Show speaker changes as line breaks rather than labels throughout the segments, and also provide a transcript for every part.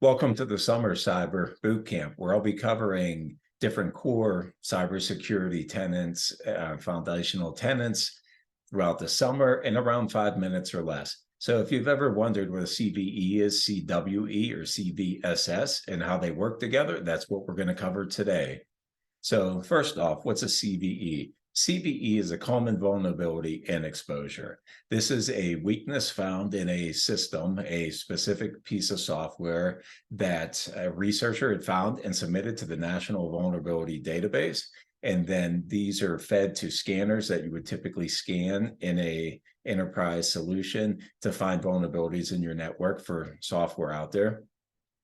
Welcome to the Summer Cyber Bootcamp, where I'll be covering different core cybersecurity tenets, foundational tenets throughout the summer in around 5 minutes or less. So if you've ever wondered what a CVE is, CWE, or CVSS, and how they work together, that's what we're going to cover today. So first off, what's a CVE? CVE is a common vulnerability and exposure. This is a weakness found in a system, a specific piece of software that a researcher had found and submitted to the National Vulnerability Database. And then these are fed to scanners that you would typically scan in a enterprise solution to find vulnerabilities in your network for software out there.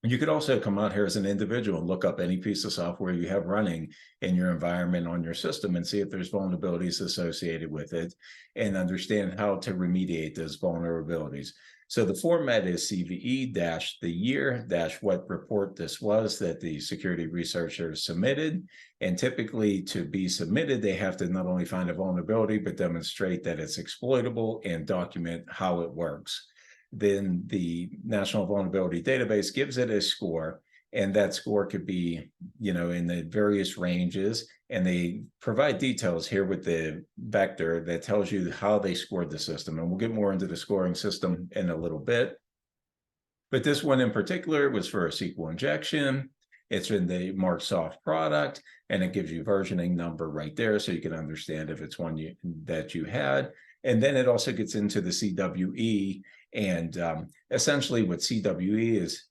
You could also come out here as an individual and look up any piece of software you have running in your environment on your system and see if there's vulnerabilities associated with it and understand how to remediate those vulnerabilities. So the format is CVE the year what report this was that the security researcher submitted. And typically to be submitted, they have to not only find a vulnerability, but demonstrate that it's exploitable and document how it works. Then the National Vulnerability Database gives it a score, and that score could be, in the various ranges, and they provide details here with the vector that tells you how they scored the system. And we'll get more into the scoring system in a little bit. But this one in particular was for a SQL injection. It's in the Microsoft product, and it gives you versioning number right there so you can understand if it's one that you had. And then it also gets into the CWE, and essentially what CWE is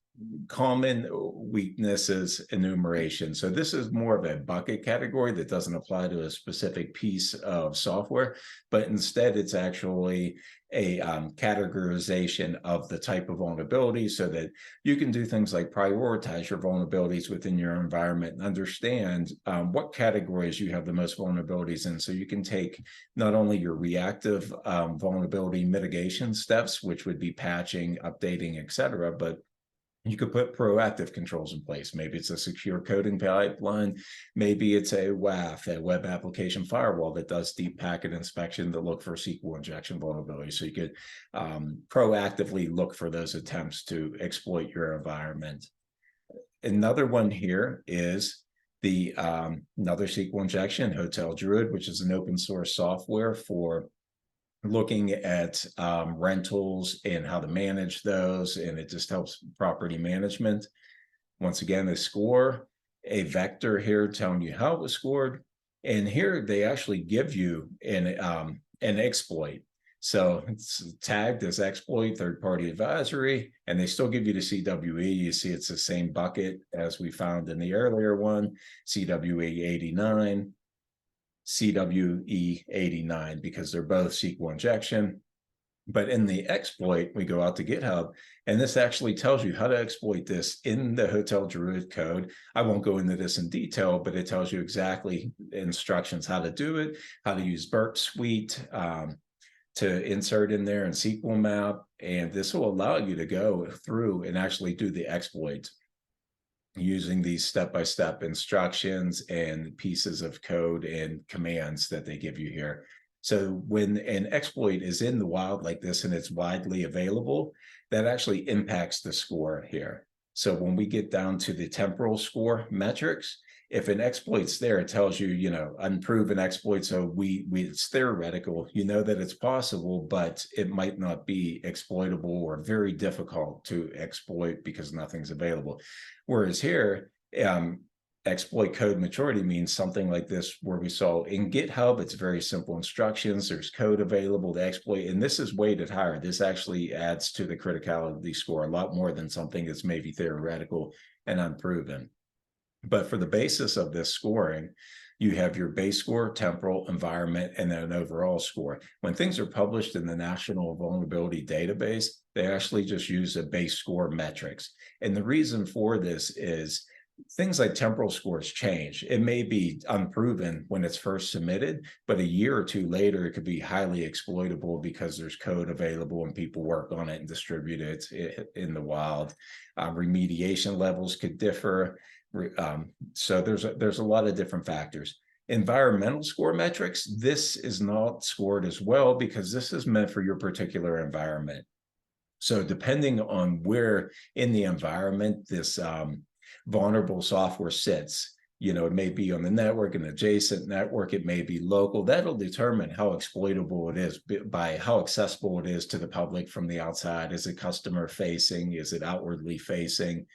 common weaknesses enumeration. So this is more of a bucket category that doesn't apply to a specific piece of software, but instead it's actually a categorization of the type of vulnerability so that you can do things like prioritize your vulnerabilities within your environment and understand what categories you have the most vulnerabilities in. So you can take not only your reactive vulnerability mitigation steps, which would be patching, updating, etc., but you could put proactive controls in place. Maybe it's a secure coding pipeline. Maybe it's a WAF, a web application firewall that does deep packet inspection to look for SQL injection vulnerabilities. So you could proactively look for those attempts to exploit your environment. Another one here is the another SQL injection, Hotel Druid, which is an open source software for looking at rentals and how to manage those, and it just helps property management. Once again, a score, a vector here telling you how it was scored, and here they actually give you an exploit. So it's tagged as exploit, third-party advisory, and they still give you the CWE. You see it's the same bucket as we found in the earlier one, CWE 89. CWE 89, because they're both SQL injection. But in the exploit, we go out to GitHub, and this actually tells you how to exploit this in the Hotel Druid code. I won't go into this in detail, but it tells you exactly instructions how to do it, how to use Burp Suite to insert in there in SQL map, and this will allow you to go through and actually do the exploit using these step-by-step instructions and pieces of code and commands that they give you here. So when an exploit is in the wild like this and it's widely available, that actually impacts the score here. So when we get down to the temporal score metrics, if an exploit's there, it tells you, unproven exploit. So it's theoretical, that it's possible, but it might not be exploitable or very difficult to exploit because nothing's available. Whereas here, exploit code maturity means something like this, where we saw in GitHub, it's very simple instructions. There's code available to exploit, and this is weighted higher. This actually adds to the criticality score a lot more than something that's maybe theoretical and unproven. But for the basis of this scoring, you have your base score, temporal, environment, and then an overall score. When things are published in the National Vulnerability Database, they actually just use a base score metrics. And the reason for this is things like temporal scores change. It may be unproven when it's first submitted, but a year or two later, it could be highly exploitable because there's code available and people work on it and distribute it in the wild. Remediation levels could differ. So there's a lot of different factors. Environmental score metrics, this is not scored as well because this is meant for your particular environment. So depending on where in the environment this vulnerable software sits, it may be on the network, an adjacent network, it may be local. That'll determine how exploitable it is by how accessible it is to the public from the outside. Is it customer facing? Is it outwardly facing?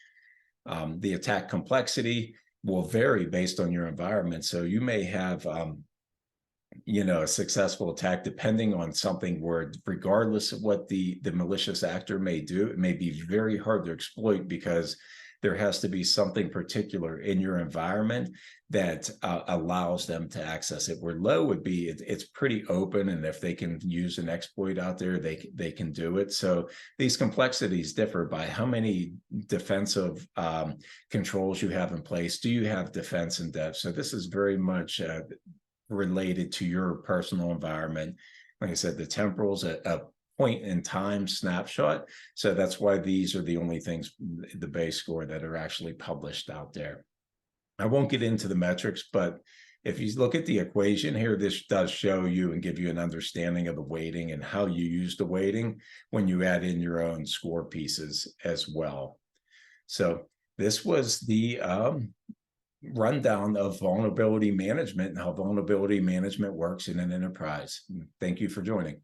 The attack complexity will vary based on your environment. So you may have a successful attack depending on something where, regardless of what the malicious actor may do, it may be very hard to exploit because there has to be something particular in your environment that allows them to access it. Where low would be, it's pretty open, and if they can use an exploit out there, they can do it. So these complexities differ by how many defensive controls you have in place. Do you have defense in depth? So this is very much related to your personal environment. Like I said, the temporal's a point in time snapshot. So that's why these are the only things, the base score, that are actually published out there. I won't get into the metrics, but if you look at the equation here, this does show you and give you an understanding of the weighting and how you use the weighting when you add in your own score pieces as well. So this was the rundown of vulnerability management and how vulnerability management works in an enterprise. Thank you for joining.